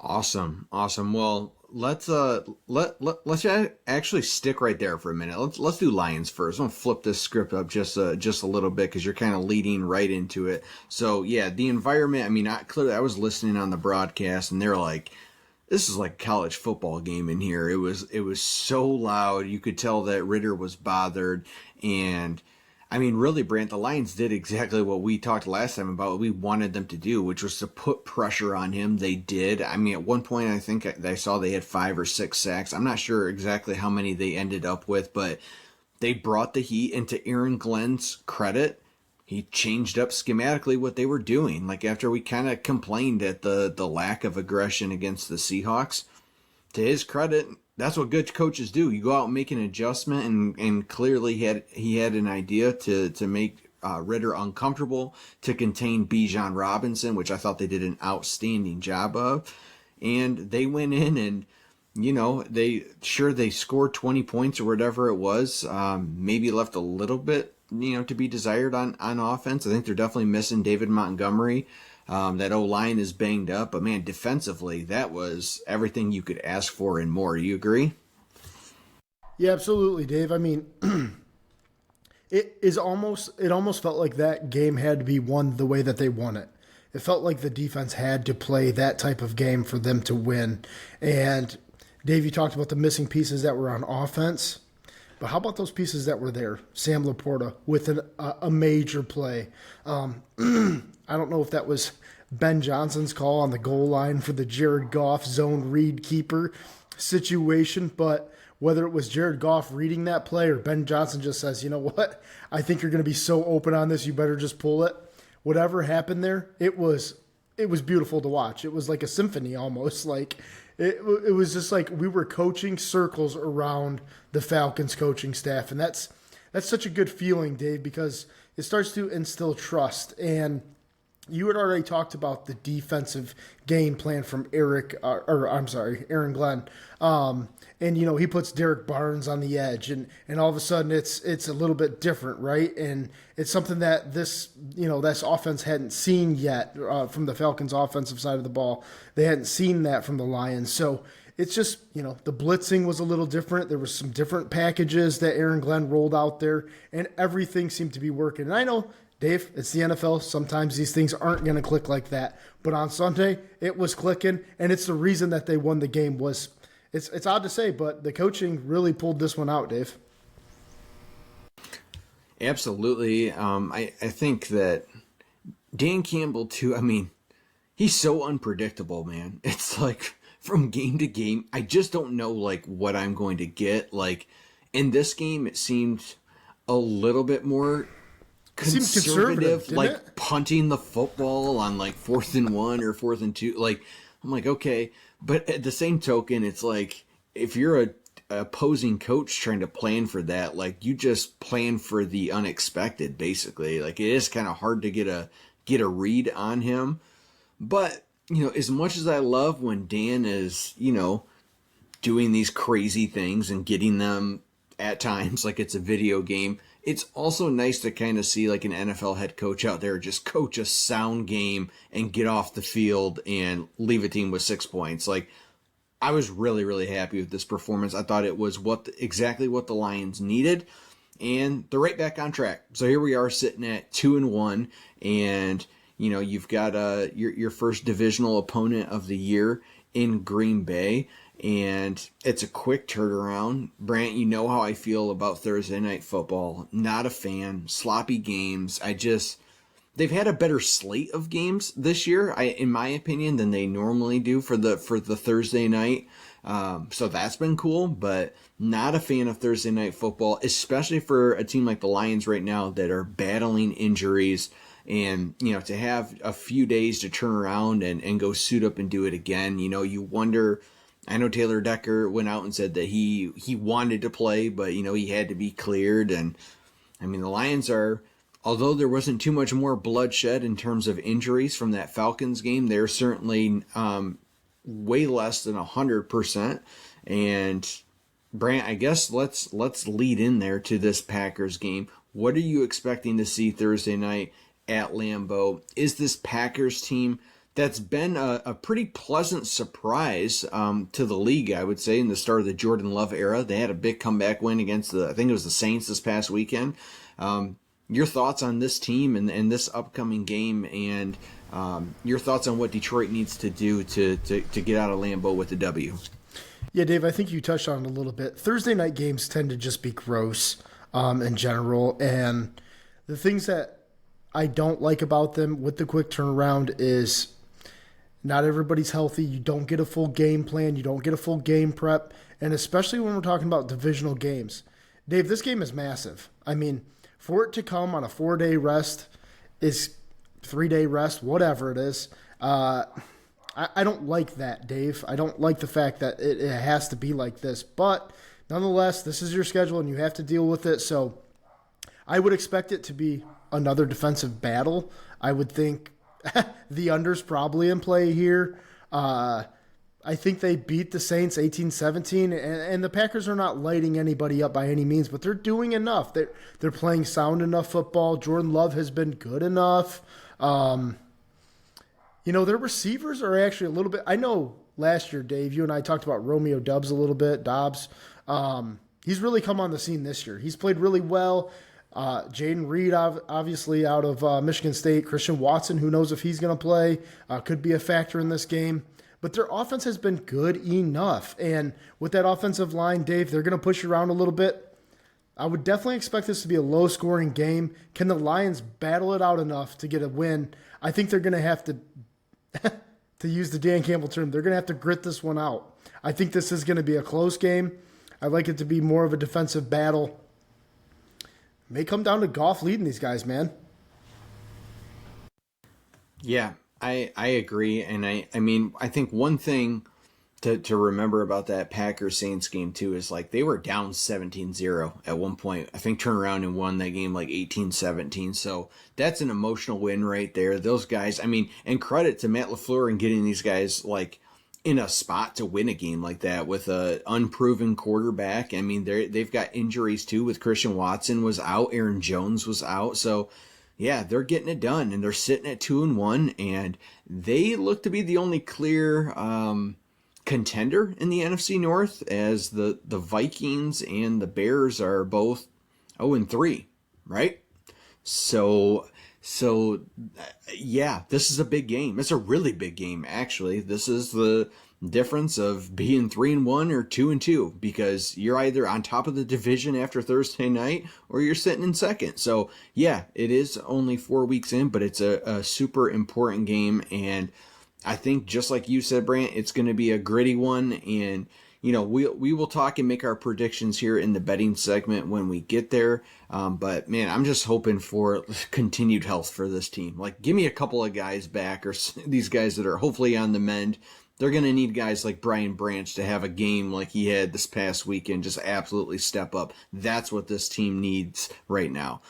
Awesome, awesome. Well, let's actually stick right there for a minute. Let's do Lions first. I'm gonna flip this script up just a little bit because you're kind of leading right into it. So yeah, the environment. I mean, clearly I was listening on the broadcast, and they're like, "This is like a college football game in here." It was so loud. You could tell that Ritter was bothered, and I mean, really, Brant, the Lions did exactly what we talked last time about what we wanted them to do, which was to put pressure on him. They did. I mean, at one point, I think I saw they had 5 or 6 sacks. I'm not sure exactly how many they ended up with, but they brought the heat. And to Aaron Glenn's credit, he changed up schematically what they were doing. Like after we kind of complained at the lack of aggression against the Seahawks, to his credit, that's what good coaches do. You go out and make an adjustment, and clearly he had an idea to make Ritter uncomfortable, to contain Bijan Robinson, which I thought they did an outstanding job of. And they went in and, they scored 20 points or whatever it was. Maybe left a little bit, to be desired on offense. I think they're definitely missing David Montgomery. That O-line is banged up, but man, defensively, that was everything you could ask for and more. Do you agree? Yeah, absolutely, Dave. I mean, it almost felt like that game had to be won the way that they won it. It felt like the defense had to play that type of game for them to win. And Dave, you talked about the missing pieces that were on offense. But how about those pieces that were there? Sam Laporta with a major play. I don't know if that was Ben Johnson's call on the goal line for the Jared Goff zone read keeper situation, but whether it was Jared Goff reading that play or Ben Johnson just says, you know what, I think you're going to be so open on this, you better just pull it. Whatever happened there, it was beautiful to watch. It was like a symphony almost. Like it was just like we were coaching circles around the Falcons coaching staff, and that's such a good feeling, Dave, because it starts to instill trust. And you had already talked about the defensive game plan from Aaron Glenn. And, he puts Derek Barnes on the edge, and all of a sudden it's a little bit different, right? And it's something that this offense hadn't seen yet from the Falcons' offensive side of the ball. They hadn't seen that from the Lions. So it's just, the blitzing was a little different. There was some different packages that Aaron Glenn rolled out there, and everything seemed to be working. And I know, Dave, it's the NFL. Sometimes these things aren't going to click like that. But on Sunday, it was clicking, and it's the reason that they won the game. It's odd to say, but the coaching really pulled this one out, Dave. Absolutely. I think that Dan Campbell, too, I mean, he's so unpredictable, man. It's like from game to game, I just don't know, like, what I'm going to get. Like, in this game, it seemed a little bit more conservative, like it? Punting the football on like 4th and 1 or 4th and 2. Like, I'm like, okay. But at the same token, it's like if you're a opposing coach trying to plan for that, like you just plan for the unexpected, basically. Like it is kind of hard to get a read on him. But, as much as I love when Dan is, doing these crazy things and getting them at times like it's a video game, it's also nice to kind of see like an NFL head coach out there just coach a sound game and get off the field and leave a team with 6 points. Like I was really, really happy with this performance. I thought it was exactly what the Lions needed, and they're right back on track. So here we are sitting at 2-1, and you've got your first divisional opponent of the year in Green Bay. And it's a quick turnaround. Brant, you know how I feel about Thursday Night Football. Not a fan. Sloppy games. They've had a better slate of games this year, in my opinion, than they normally do for the Thursday night. So that's been cool, but not a fan of Thursday Night Football, especially for a team like the Lions right now that are battling injuries. And, to have a few days to turn around and go suit up and do it again, you wonder. I know Taylor Decker went out and said that he wanted to play, but, he had to be cleared. And, I mean, the Lions are, although there wasn't too much more bloodshed in terms of injuries from that Falcons game, they're certainly way less than 100%. And, Brant, I guess let's lead in there to this Packers game. What are you expecting to see Thursday night at Lambeau? Is this Packers team that's been a pretty pleasant surprise to the league, I would say, in the start of the Jordan Love era. They had a big comeback win against I think it was the Saints this past weekend. Your thoughts on this team and this upcoming game, and your thoughts on what Detroit needs to do to get out of Lambeau with the W? Yeah, Dave, I think you touched on it a little bit. Thursday night games tend to just be gross in general. And the things that I don't like about them with the quick turnaround is not everybody's healthy. You don't get a full game plan. You don't get a full game prep. And especially when we're talking about divisional games. Dave, this game is massive. I mean, for it to come on a 4-day rest is 3-day rest, whatever it is. I don't like that, Dave. I don't like the fact that it has to be like this. But nonetheless, this is your schedule and you have to deal with it. So I would expect it to be another defensive battle. I would think the under's probably in play here. I think they beat the Saints 18-17, and the Packers are not lighting anybody up by any means, but they're doing enough. They're playing sound enough football. Jordan Love has been good enough. Their receivers are actually a little bit – I know last year, Dave, you and I talked about Romeo Dobbs a little bit, Dobbs. He's really come on the scene this year. He's played really well. Jaden Reed, obviously, out of Michigan State. Christian Watson, who knows if he's going to play, could be a factor in this game. But their offense has been good enough. And with that offensive line, Dave, they're going to push you around a little bit. I would definitely expect this to be a low-scoring game. Can the Lions battle it out enough to get a win? I think they're going to have to, to use the Dan Campbell term, they're going to have to grit this one out. I think this is going to be a close game. I'd like it to be more of a defensive battle. May come down to Goff leading these guys, man. Yeah, I agree. And I mean, I think one thing to remember about that Packers Saints game too is like they were down 17-0 at one point. I think turned around and won that game like 18-17. So that's an emotional win right there. Those guys, I mean, and credit to Matt LaFleur and getting these guys like in a spot to win a game like that with a unproven quarterback. I mean, they've got injuries too with Christian Watson was out, Aaron Jones was out. So yeah, they're getting it done and they're sitting at 2-1 and they look to be the only clear contender in the NFC North as the Vikings and the Bears are both 0-3, right? So yeah, this is a big game. It's a really big game, actually. This is the difference of being 3-1 or 2-2 because you're either on top of the division after Thursday night or you're sitting in second. So yeah, it is only 4 weeks in, but it's a super important game. And I think just like you said, Brant, it's going to be a gritty one. And we will talk and make our predictions here in the betting segment when we get there. But man, I'm just hoping for continued health for this team. Like, give me a couple of guys back, or these guys that are hopefully on the mend. They're going to need guys like Brian Branch to have a game like he had this past weekend, just absolutely step up. That's what this team needs right now.